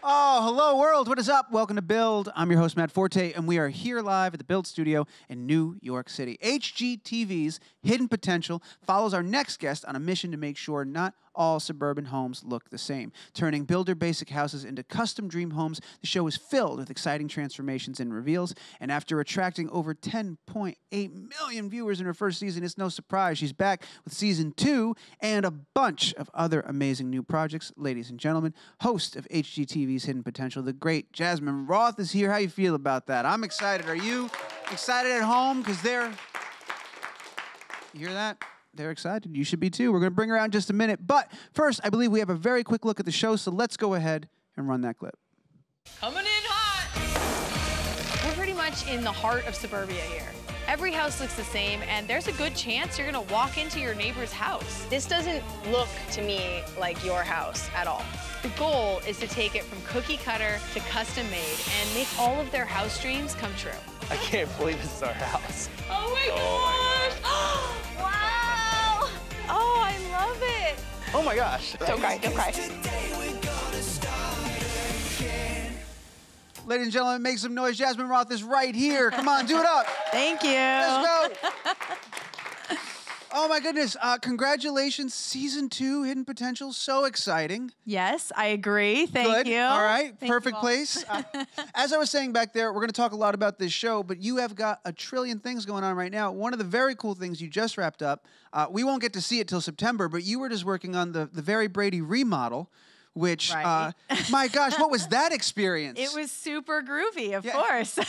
Oh, hello world, what is up? Welcome to Build. I'm your host, Matt Forte, and we are here live at the Build Studio in New York City. HGTV's Hidden Potential follows our next guest on a mission to make sure not all suburban homes look the same. Turning builder basic houses into custom dream homes, the show is filled with exciting transformations and reveals, and after attracting over 10.8 million viewers in her first season, it's no surprise she's back with season 2 and a bunch of other amazing new projects. Ladies and gentlemen, host of HGTV's Hidden Potential, the great Jasmine Roth is here. How you feel about that? I'm excited. Are you excited at home? Because you hear that? They're excited. You should be too. We're going to bring her out in just a minute. But first, I believe we have a very quick look at the show, so let's go ahead and run that clip. Coming in hot! We're pretty much in the heart of suburbia here. Every house looks the same, and there's a good chance you're going to walk into your neighbor's house. This doesn't look to me like your house at all. The goal is to take it from cookie cutter to custom made and make all of their house dreams come true. I can't believe this is our house. Oh my gosh! Wow! Oh, I love it. Oh my gosh. Don't cry, don't cry. Ladies and gentlemen, make some noise. Jasmine Roth is right here. Come on, do it up. Thank you. Let's go. Oh my goodness. Congratulations, season 2, Hidden Potential. So exciting. Yes, I agree. Thank Good. you. All right. Thank Perfect you all. place. As I was saying back there, we're going to talk a lot about this show, but you have got a trillion things going on right now. One of the very cool things you just wrapped up, we won't get to see it till September, but you were just working on the very Brady Remodel, which, Right. my gosh, what was that experience? It was super groovy, of Yeah. course. There's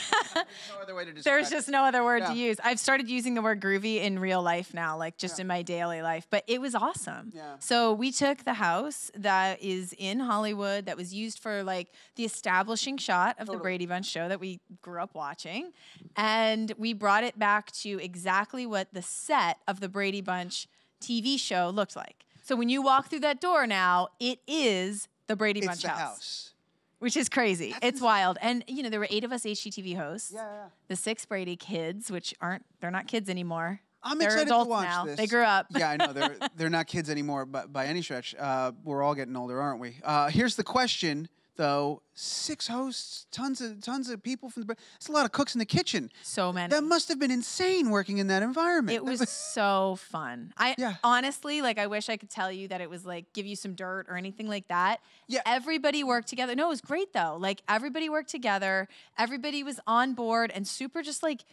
no other way to describe There's just no other word Yeah. to use. I've started using the word groovy in real life now, like just in my daily life, but it was awesome. Yeah. So we took the house that is in Hollywood that was used for like the establishing shot of the Brady Bunch show that we grew up watching, and we brought it back to exactly what the set of the Brady Bunch TV show looked like. So when you walk through that door now, it is the Brady It's Bunch the house. house. Which is crazy. It's wild. And, you know, there were 8 of us HGTV hosts. Yeah. The 6 Brady kids, which they're not kids anymore. I'm They're excited adults to watch now. this. They grew up. Yeah, I know. They're not kids anymore, but by any stretch. We're all getting older, aren't we? Here's the question, though. 6 hosts, tons of people from the... It's a lot of cooks in the kitchen. So many. That must have been insane working in that environment. It was so fun. Yeah. Honestly, like, I wish I could tell you that it was like give you some dirt or anything like that. Yeah. Everybody worked together. No, it was great though. Like everybody worked together. Everybody was on board and super just like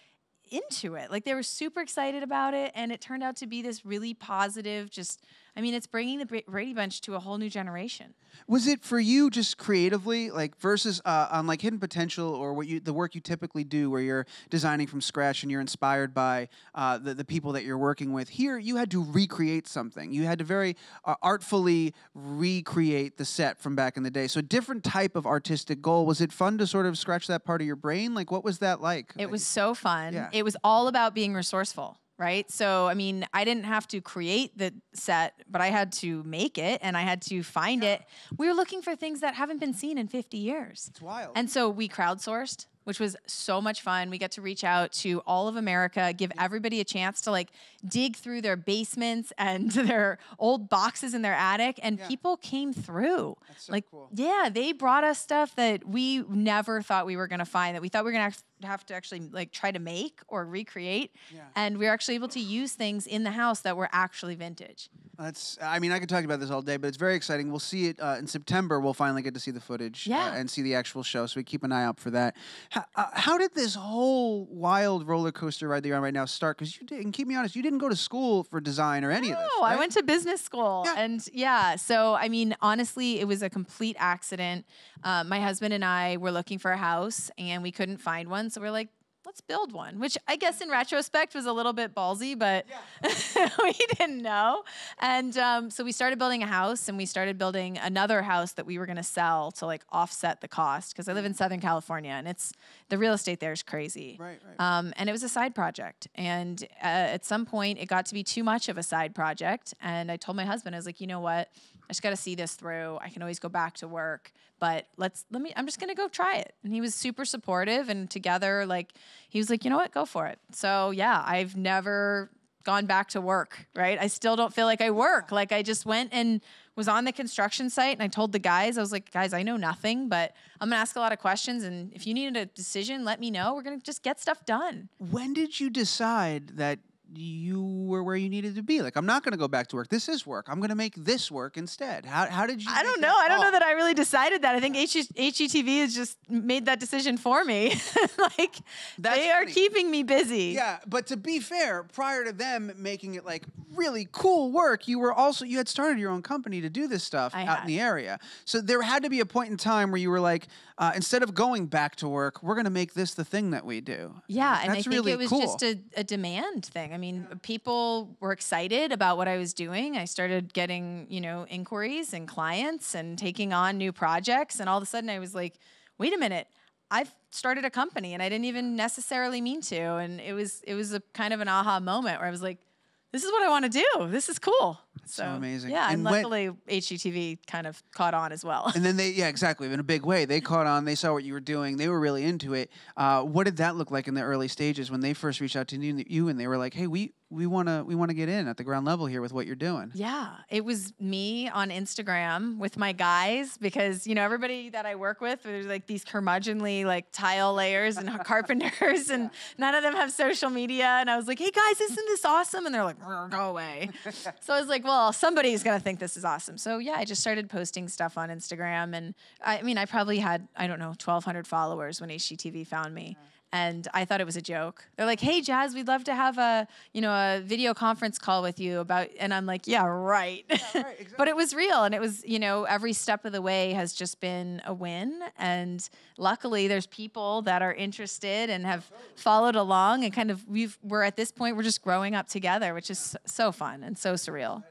into it. Like they were super excited about it, and it turned out to be this really positive, just, I mean, it's bringing the Brady Bunch to a whole new generation. Was it for you just creatively, like versus on like Hidden Potential or the work you typically do where you're designing from scratch and you're inspired by the people that you're working with? Here, you had to recreate something. You had to very artfully recreate the set from back in the day. So a different type of artistic goal. Was it fun to sort of scratch that part of your brain? Like, what was that like? It was so fun. Yeah. It was all about being resourceful, right? So, I mean, I didn't have to create the set, but I had to make it and I had to find it. We were looking for things that haven't been seen in 50 years. It's wild. And so we crowdsourced, which was so much fun. We got to reach out to all of America, give everybody a chance to like dig through their basements and their old boxes in their attic, and people came through. That's so like, cool. yeah, they brought us stuff that we never thought we were gonna find, that we thought we were gonna have to actually like try to make or recreate. Yeah. And we were actually able to use things in the house that were actually vintage. I mean, I could talk about this all day, but it's very exciting. We'll see it in September. We'll finally get to see the footage and see the actual show, so we keep an eye out for that. How did this whole wild roller coaster ride that you're on right now start? Because you didn't, keep me honest, you didn't go to school for design or any of this. No, Right? I went to business school. Yeah. And so, I mean, honestly, it was a complete accident. My husband and I were looking for a house and we couldn't find one. So we're like, let's build one, which I guess in retrospect was a little bit ballsy, but we didn't know. And so we started building a house, and we started building another house that we were going to sell to like offset the cost, because I live in Southern California and the real estate there is crazy. Right. And it was a side project. And at some point it got to be too much of a side project. And I told my husband, I was like, you know what? I just got to see this through. I can always go back to work, but I'm just going to go try it. And he was super supportive, and together, like, he was like, you know what, go for it. So yeah, I've never gone back to work, right? I still don't feel like I work. Like I just went and was on the construction site and I told the guys, I was like, guys, I know nothing, but I'm gonna ask a lot of questions. And if you needed a decision, let me know. We're gonna just get stuff done. When did you decide that you were where you needed to be? Like, I'm not going to go back to work. This is work. I'm going to make this work instead. How did you? I don't know. I don't know that I really decided that. I think HGTV has just made that decision for me. Like, they are keeping me busy. Yeah, but to be fair, prior to them making it like really cool work, you had started your own company to do this stuff out in the area. So there had to be a point in time where you were like, instead of going back to work, we're going to make this the thing that we do. Yeah, and that's I think really it was cool. just a demand thing. I mean, people were excited about what I was doing. I started getting, inquiries and clients and taking on new projects. And all of a sudden I was like, wait a minute, I've started a company and I didn't even necessarily mean to. And it was a kind of an aha moment where I was like, this is what I want to do. This is cool. So amazing. Yeah, and luckily HGTV kind of caught on as well. And then exactly, in a big way. They caught on. They saw what you were doing. They were really into it. What did that look like in the early stages when they first reached out to you and they were like, hey, we want to get in at the ground level here with what you're doing? Yeah, it was me on Instagram with my guys because, everybody that I work with, there's like these curmudgeonly like tile layers and carpenters and none of them have social media. And I was like, hey guys, isn't this awesome? And they're like, go away. So I was like, well, somebody's going to think this is awesome. So yeah, I just started posting stuff on Instagram. And I probably had, 1,200 followers when HGTV found me. And I thought it was a joke. They're like, hey, Jazz, we'd love to have a video conference call with you about, and I'm like, yeah, right. Yeah, right, exactly. But it was real. And it was, every step of the way has just been a win. And luckily there's people that are interested and have followed along and kind of, we're at this point, we're just growing up together, which is so fun and so surreal.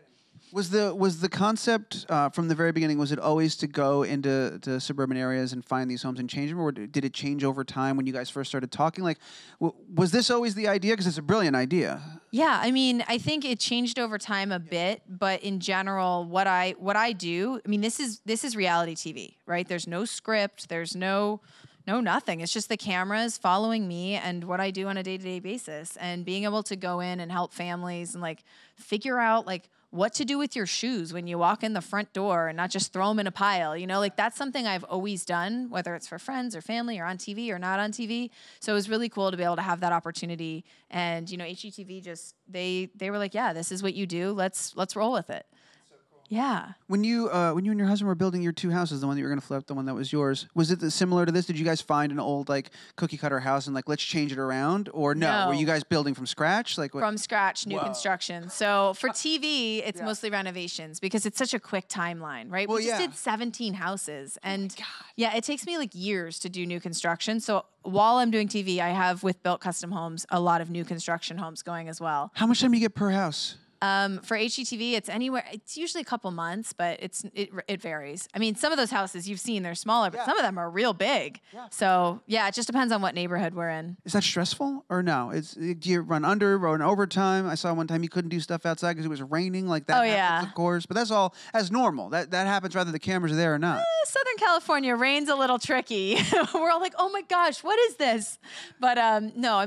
Was the concept from the very beginning, was it always to go into suburban areas and find these homes and change them, or did it change over time when you guys first started talking? Like, was this always the idea? Because it's a brilliant idea. Yeah, I think it changed over time a bit, but in general, what I do, this is reality TV, right? There's no script, there's no nothing. It's just the cameras following me and what I do on a day-to-day basis, and being able to go in and help families and like figure out like what to do with your shoes when you walk in the front door and not just throw them in a pile. Like that's something I've always done, whether it's for friends or family or on TV or not on TV. So it was really cool to be able to have that opportunity. And, HGTV just, they were like, yeah, this is what you do. Let's roll with it. Yeah. When you and your husband were building your two houses, the one that you were going to flip, the one that was yours, was it similar to this? Did you guys find an old like cookie cutter house and like let's change it around, or no? Were you guys building from scratch? Like what? From scratch, new construction. So for TV, it's mostly renovations because it's such a quick timeline, right? Well, we just did 17 houses, and it takes me like years to do new construction. So while I'm doing TV, I have with Built Custom Homes a lot of new construction homes going as well. How much time do you get per house? For HGTV, it's usually a couple months, but it varies. Some of those houses you've seen, they're smaller, but some of them are real big. Yeah. So yeah, it just depends on what neighborhood we're in. Is that stressful or no? Do you run overtime? I saw one time you couldn't do stuff outside because it was raining, like that. Oh yeah, of course. But that's all as normal. That happens whether the cameras are there or not. Southern California, rain's a little tricky. We're all like, oh my gosh, what is this? But no,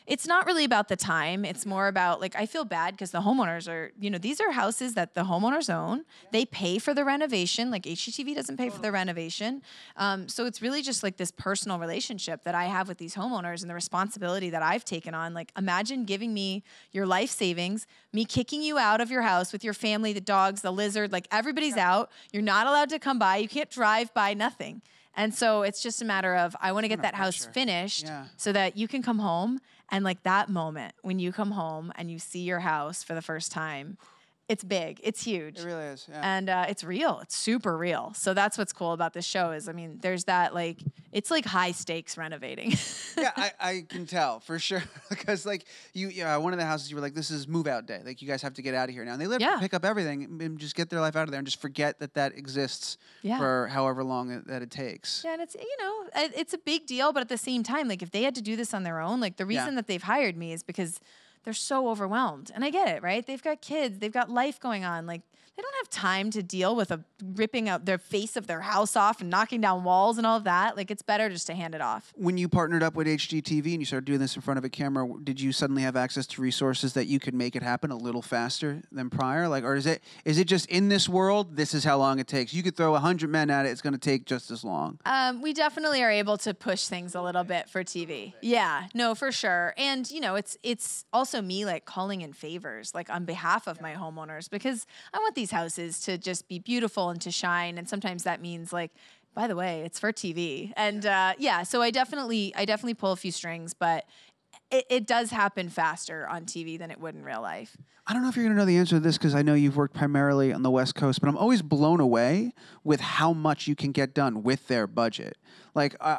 it's not really about the time. It's more about like, I feel bad because the homeowners are, these are houses that the homeowners own. They pay for the renovation. Like HGTV doesn't pay for the renovation. So it's really just like this personal relationship that I have with these homeowners and the responsibility that I've taken on. Like imagine giving me your life savings, me kicking you out of your house with your family, the dogs, the lizard, like everybody's out. You're not allowed to come by. You can't drive by, nothing. And so it's just a matter of, I want to get that house finished so that you can come home. And like that moment when you come home and you see your house for the first time, it's big, it's huge. It really is, yeah. And it's real, it's super real. So that's what's cool about this show is, there's that like, it's like high stakes renovating. Yeah, I can tell for sure. Because like one of the houses you were like, this is move out day. Like you guys have to get out of here now. And they live to pick up everything and just get their life out of there and just forget that exists for however long that it takes. Yeah, and it's, it's a big deal, but at the same time, like if they had to do this on their own, like the reason that they've hired me is because they're so overwhelmed. And I get it, right? They've got kids, they've got life going on. Like they don't have time to deal with ripping out their face of their house off and knocking down walls and all of that. Like, it's better just to hand it off. When you partnered up with HGTV and you started doing this in front of a camera, did you suddenly have access to resources that you could make it happen a little faster than prior? Like, or is it just in this world, this is how long it takes? You could throw 100 men at it, it's going to take just as long. We definitely are able to push things a little bit for TV. Yeah, no, for sure. And, you know, it's also me, like, calling in favors, like, on behalf of my homeowners, because I want these houses to just be beautiful and to shine. And sometimes that means, like, by the way, it's for TV. And so I definitely pull a few strings, but it does happen faster on TV than it would in real life. I don't know if you're going to know the answer to this because I know you've worked primarily on the West Coast, but I'm always blown away with how much you can get done with their budget. Like, I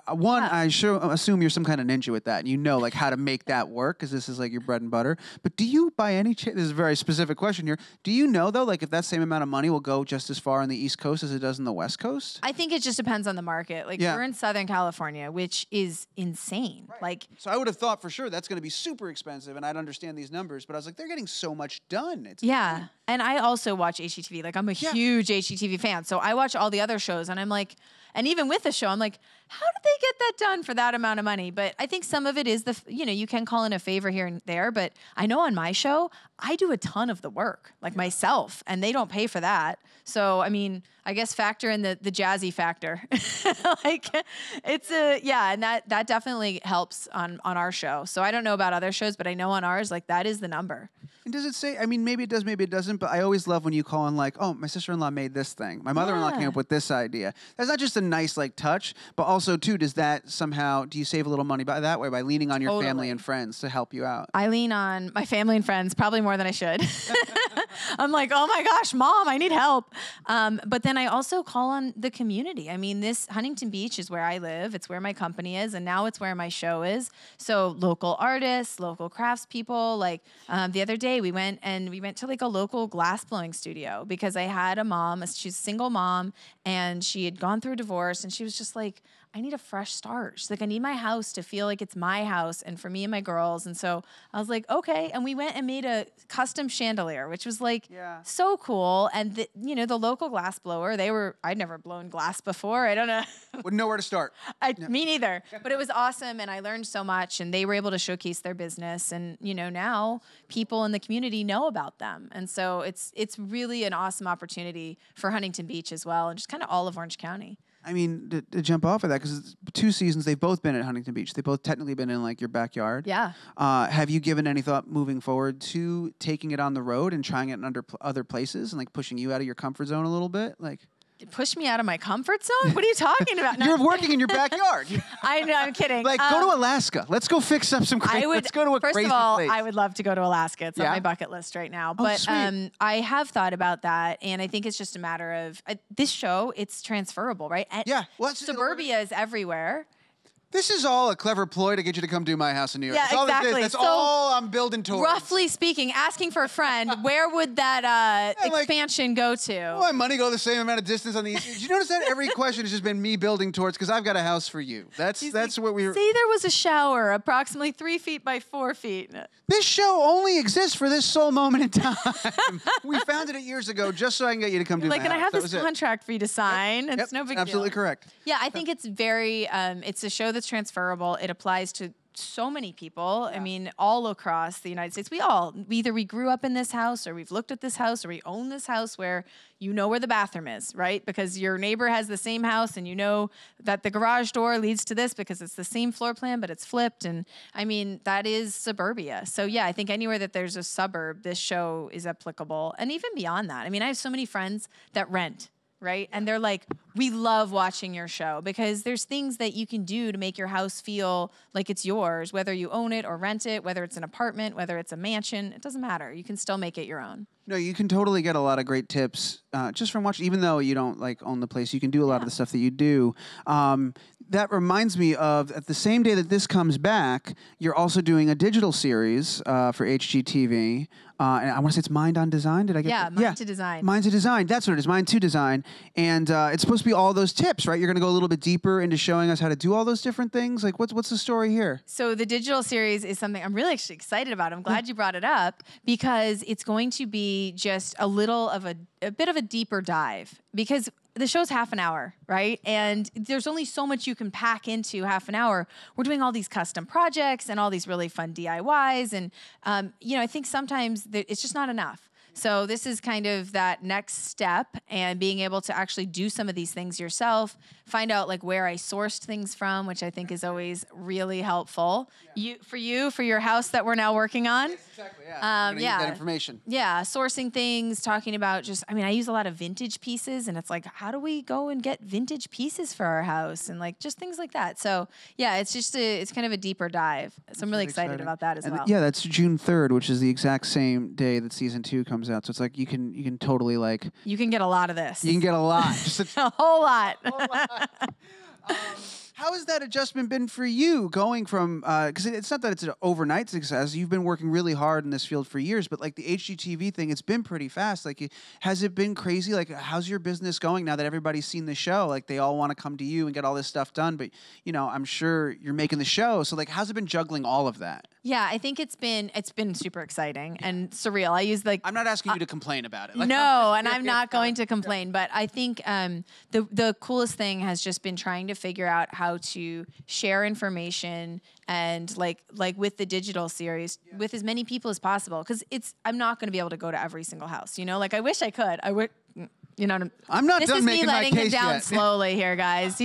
assume you're some kind of ninja with that, and you know, like, how to make that work because this is, like, your bread and butter. But do you, by any chance, this is a very specific question here, do you know, though, like, if that same amount of money will go just as far on the East Coast as it does in the West Coast? I think it just depends on the market. Like, we're in Southern California, which is insane. Right. Like, so I would have thought for sure that's going to be super expensive, and I'd understand these numbers, but I was like, they're getting so much done. It's insane. And I also watch HGTV. Like, I'm a huge HGTV fan, so I watch all the other shows, and I'm like, and even with the show, I'm like, how did they get that done for that amount of money? But I think some of it is you can call in a favor here and there, but I know on my show, I do a ton of the work, like myself, and they don't pay for that. So, I mean, I guess factor in the jazzy factor. Like, it's and that definitely helps on our show. So I don't know about other shows, but I know on ours, like, that is the number. And does it say, I mean, maybe it does, maybe it doesn't, but I always love when you call in like, oh, my sister-in-law made this thing. My mother-in-law came up with this idea. That's not just a nice, like, touch, but also, too, do you save a little money by that way, by leaning on your family and friends to help you out? I lean on my family and friends probably more than I should. I'm like, oh my gosh, Mom, I need help. But then I also call on the community. I mean, this Huntington Beach is where I live. It's where my company is, and now it's where my show is. So local artists, local craftspeople. Like, the other day, we went to, like, a local glass blowing studio because I had a mom. She's a single mom, and she had gone through a divorce, and she was just like, I need a fresh start. She's like, I need my house to feel like it's my house and for me and my girls. And so I was like, okay. And we went and made a custom chandelier, which was like so cool. And the local glass blower, I'd never blown glass before. I don't know. Wouldn't know where to start. Me neither. But it was awesome. And I learned so much, and they were able to showcase their business. And, now people in the community know about them. And so it's really an awesome opportunity for Huntington Beach as well, and just kind of all of Orange County. I mean, to jump off of that, because 2 seasons, they've both been at Huntington Beach. They've both technically been in, like, your backyard. Yeah. Have you given any thought moving forward to taking it on the road and trying it in other places and, like, pushing you out of your comfort zone a little bit? Like, push me out of my comfort zone? What are you talking about? You're working in your backyard. I know, I'm kidding. Like, go to Alaska. Let's go fix up some crazy. Let's go to a crazy place. First of all, I would love to go to Alaska. It's on my bucket list right now. But sweet. I have thought about that, and I think it's just a matter of this show. It's transferable, right? Suburbia is everywhere. This is all a clever ploy to get you to come do my house in New York. Yeah, that's all exactly. That's all I'm building towards. Roughly speaking, asking for a friend, where would that expansion go to? Will my money go the same amount of distance on the east? Did you notice that every question has just been me building towards, because I've got a house for you. That's what we were. Say there was a shower approximately 3 feet by 4 feet. This show only exists for this sole moment in time. We founded it years ago just so I can get you to come do my house. Like, and I have this contract for you to sign. It's no big deal. Absolutely correct. Yeah, I think it's very, it's a show that's transferable. It applies to so many people. I mean, all across the United States. Either we grew up in this house, or we've looked at this house, or we own this house where you know where the bathroom is, right? Because your neighbor has the same house, and you know that the garage door leads to this because it's the same floor plan, but it's flipped. And I mean, that is suburbia. So yeah, I think anywhere that there's a suburb, this show is applicable. And even beyond that, I mean, I have so many friends that rent, right? And they're like, we love watching your show because there's things that you can do to make your house feel like it's yours, whether you own it or rent it, whether it's an apartment, whether it's a mansion, it doesn't matter. You can still make it your own. No, you can totally get a lot of great tips just from watching, even though you don't, like, own the place. You can do a lot of the stuff that you do. that reminds me of at the same day that this comes back, you're also doing a digital series for HGTV. And I want to say it's Mind on Design. Did I get that? Mind to Design. Mind to Design. That's what it is. Mind to Design. And it's supposed to be all those tips, right? You're going to go a little bit deeper into showing us how to do all those different things. Like, what's the story here? So the digital series is something I'm really actually excited about. I'm glad you brought it up because it's going to be just a bit of a deeper dive because the show's half an hour, right? And there's only so much you can pack into half an hour. We're doing all these custom projects and all these really fun DIYs. And, I think sometimes it's just not enough. So this is kind of that next step and being able to actually do some of these things yourself, find out like where I sourced things from, which I think is always really helpful. Yeah. For your house that we're now working on. Yes, exactly, yeah. Use that information. Yeah, sourcing things, talking about I use a lot of vintage pieces and it's like, how do we go and get vintage pieces for our house? And like just things like that. So yeah, it's kind of a deeper dive. So I'm really excited about that as well. Yeah, that's June 3rd, which is the exact same day that season 2 comes out. So it's like you can totally like you can get a lot of this. You can get a lot. Just a whole lot. How has that adjustment been for you going from, because it's not that it's an overnight success. You've been working really hard in this field for years, but like the HGTV thing, it's been pretty fast. Like, has it been crazy? Like, how's your business going now that everybody's seen the show? Like, they all want to come to you and get all this stuff done, but, I'm sure you're making the show. So, like, how's it been juggling all of that? Yeah, I think it's been super exciting and surreal. I use I'm not asking you to complain about it. Like, no, and I'm not going to complain. But I think the coolest thing has just been trying to figure out how to share information and like with the digital series with as many people as possible. Because I'm not going to be able to go to every single house. Like I wish I could. I would. I'm not this done is making me letting my case him down yet. slowly here, guys.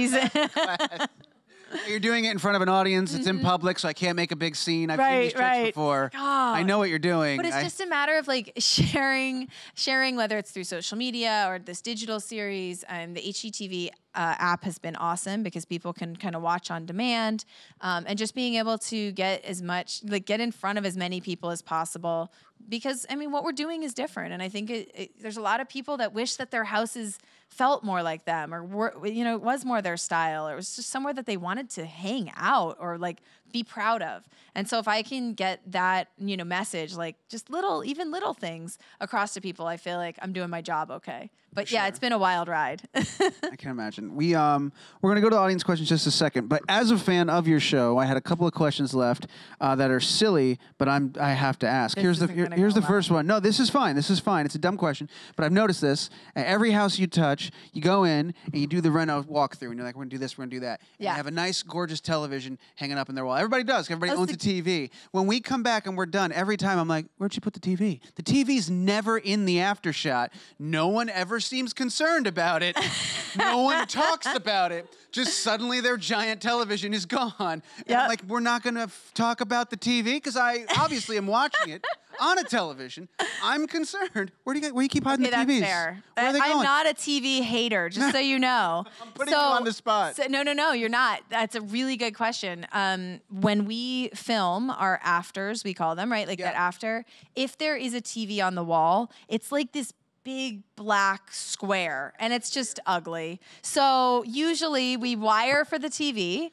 You're doing it in front of an audience. It's in public, so I can't make a big scene. I've seen these tricks before. God. I know what you're doing. But it's just a matter of like sharing, whether it's through social media or this digital series. And the HGTV app has been awesome because people can kind of watch on demand, and just being able to get in front of as many people as possible. Because what we're doing is different, and I think there's a lot of people that wish that their houses felt more like them, or it was more their style, or it was just somewhere that they wanted to hang out or like be proud of. And so if I can get that message, like just little things across to people, I feel like I'm doing my job okay. But yeah, it's been a wild ride. I can imagine. We're going to go to audience questions just a second. But as a fan of your show, I had a couple of questions left that are silly, but I have to ask. Here's the first one. No, this is fine. This is fine. It's a dumb question, but I've noticed this. At every house you touch, you go in and you do the reno walkthrough, and you're like, we're going to do this, we're going to do that. And you have a nice, gorgeous television hanging up in their wall. Everybody does. Everybody owns a TV. When we come back and we're done, every time I'm like, where'd you put the TV? The TV's never in the after shot. No one ever seems concerned about it. No one talks about it. Just suddenly their giant television is gone. And I'm like, we're not going to talk about the TV because I obviously am watching it on a television. I'm concerned. Where do you keep hiding the TVs? That's fair. Where are they going? I'm not a TV hater, just so you know. I'm putting you on the spot. No, you're not. That's a really good question. When we film our afters, we call them, right? Like that after, if there is a TV on the wall, it's like this big black square, and it's just ugly. So usually we wire for the TV.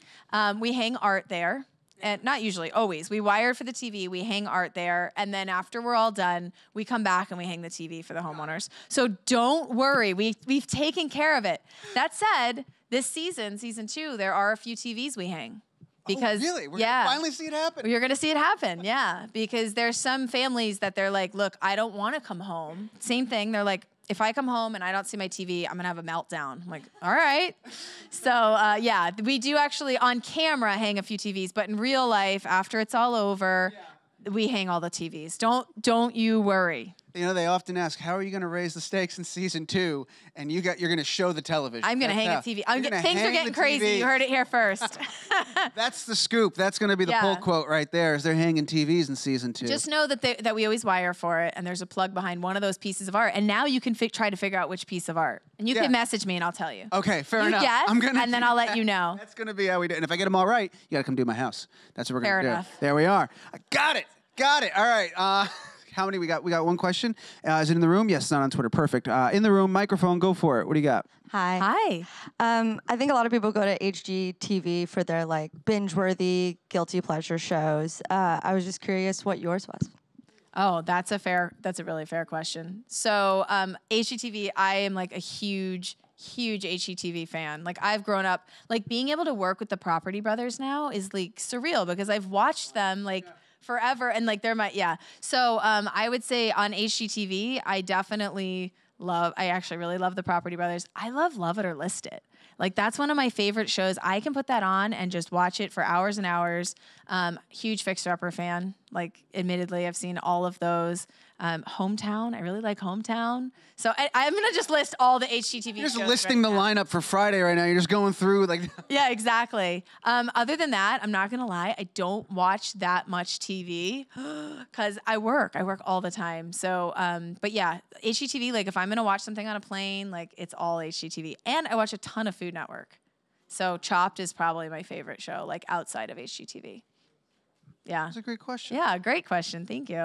We hang art there. And not usually, always. We wire for the TV, we hang art there, and then after we're all done, we come back and we hang the TV for the homeowners. So don't worry, we've taken care of it. That said, this season 2, there are a few TVs we hang. Because, really? We're going to finally see it happen? You're going to see it happen, yeah. Because there's some families that they're like, look, I don't want to come home. Same thing, they're like, if I come home and I don't see my TV, I'm going to have a meltdown. I'm like, all right. So, we do actually on camera hang a few TVs, but in real life, after it's all over, we hang all the TVs. Don't you worry. They often ask, how are you going to raise the stakes in season 2? And you're going to show the television. I'm going to hang a TV. Things are getting crazy. You heard it here first. That's the scoop. That's going to be the pull quote right there, is they're hanging TVs in season 2. Just know that we always wire for it, and there's a plug behind one of those pieces of art. And now you can try to figure out which piece of art. And you can message me, and I'll tell you. Okay, fair enough. Guess, and then I'll let you know. That's going to be how we do it. And if I get them all right, you got to come do my house. That's what we're going to do. Fair enough. There we are. I got it. All right. How many we got? We got one question. Is it in the room? Yes, it's not on Twitter. Perfect. In the room, microphone, go for it. What do you got? Hi. Hi. I think a lot of people go to HGTV for their like binge-worthy guilty pleasure shows. I was just curious what yours was. Oh, that's a really fair question. So HGTV, I am like a huge HGTV fan. Like I've grown up, like being able to work with the Property Brothers now is like surreal because I've watched them like forever and like they're my, So I would say on HGTV, I actually really love the Property Brothers. I love It or List It. Like that's one of my favorite shows. I can put that on and just watch it for hours and hours. Huge Fixer Upper fan. Like admittedly, I've seen all of those. Hometown, I really like Hometown. So I'm gonna just list all the HGTV You're just shows listing the lineup for Friday right now. You're just going through like. Yeah, exactly. Other than that, I'm not gonna lie, I don't watch that much TV because I work all the time. So, but yeah, HGTV. Like if I'm gonna watch something on a plane, like it's all HGTV, and I watch a ton of Food Network. So Chopped is probably my favorite show, like outside of HGTV. Yeah, That's a great question. yeah, great question. Thank you.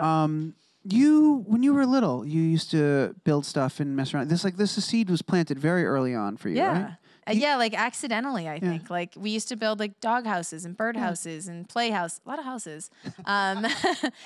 When you were little, you used to build stuff and mess around. This seed was planted very early on for you, right? Yeah, like accidentally, I think. Like we used to build like dog houses and bird houses and playhouse, a lot of houses.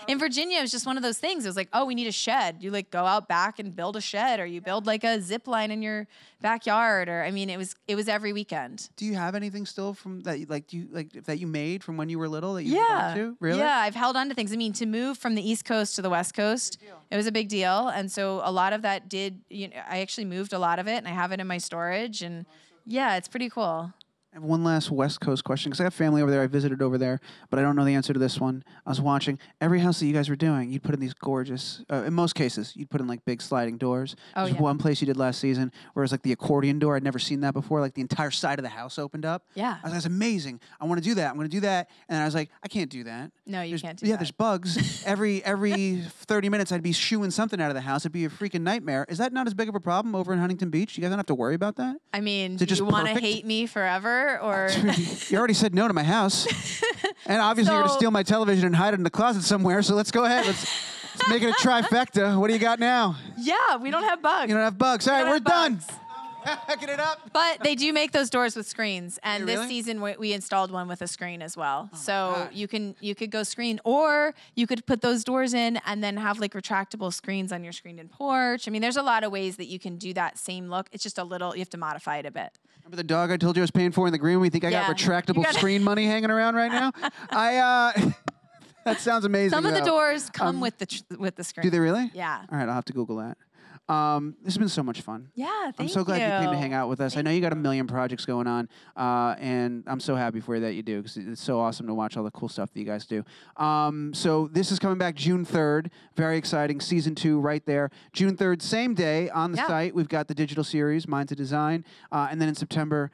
In Virginia, it was just one of those things. It was like, oh, we need a shed. You like go out back and build a shed, or you build like a zip line in your backyard, or I mean, it was every weekend. Do you have anything still from that? That you made from when you were little that you Yeah. to? Really? Yeah, I've held on to things. I mean, to move from the East Coast to the West Coast, it was a big deal, and so a lot of that I actually moved a lot of it, and I have it in my storage and. Yeah, it's pretty cool. I have one last West Coast question because I have family over there. I visited over there, but I don't know the answer to this one. I was watching every house that you guys were doing. You'd put in these gorgeous, in most cases, you'd put in like big sliding doors. Oh, There's yeah. one place you did last season where it was like the accordion door. I'd never seen that before. Like the entire side of the house opened up. Yeah. I was like, that's amazing. I want to do that. I'm going to do that. And I was like, I can't do that. No, you There's- can't do yeah, that. there's bugs. every 30 minutes, I'd be shooing something out of the house. It'd be a freaking nightmare. Is that not as big of a problem over in Huntington Beach? You guys don't have to worry about that? I mean, Is it do just you want to perfect? hate me forever, or You already said no to my house. And obviously you're going to So- steal my television and hide it in the closet somewhere. So let's go ahead. Let's make it a trifecta. What do you got now? yeah, we don't have bugs. You don't have bugs. All right, don't we're have done. bugs. Packing it up. But they do make those doors with screens, and Really? this season we installed one with a screen as well. So God. you could go screen, or you could put those doors in and then have like retractable screens on your screened-in porch. I mean, there's a lot of ways that you can do that same look. It's just you have to modify it a bit. Remember the dog I told you I was paying for in the green room? You think I got Yeah. retractable You gotta- screen money hanging around right now? That sounds amazing. Some of the though. doors come with the screen. Do they really? Yeah. All right, I'll have to Google that. This has been so much fun. Yeah, thank I'm so glad you came to you. hang out with us. I know you got a million projects going on, and I'm so happy for you that you do because it's so awesome to watch all the cool stuff that you guys do. So this is coming back June 3rd. Very exciting. Season 2 right there. June 3rd, same day on the Yeah. site. We've got the digital series, Minds of Design. And then in September,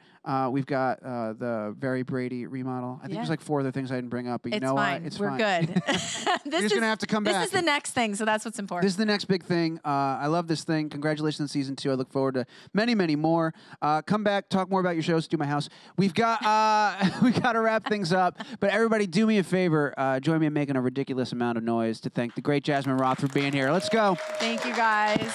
we've got the very Brady remodel. I think Yeah. there's like 4 other things I didn't bring up, but you It's know fine. what? It's We're fine. good. You're just going to have to come back. This is the next thing, so that's what's important. This is the next big thing. I love this thing. Congratulations on season 2. I look forward to many, many more. Come back, talk more about your shows, do my house. We've got we got to wrap things up. But everybody, do me a favor. Join me in making a ridiculous amount of noise to thank the great Jasmine Roth for being here. Let's go. Thank you, guys.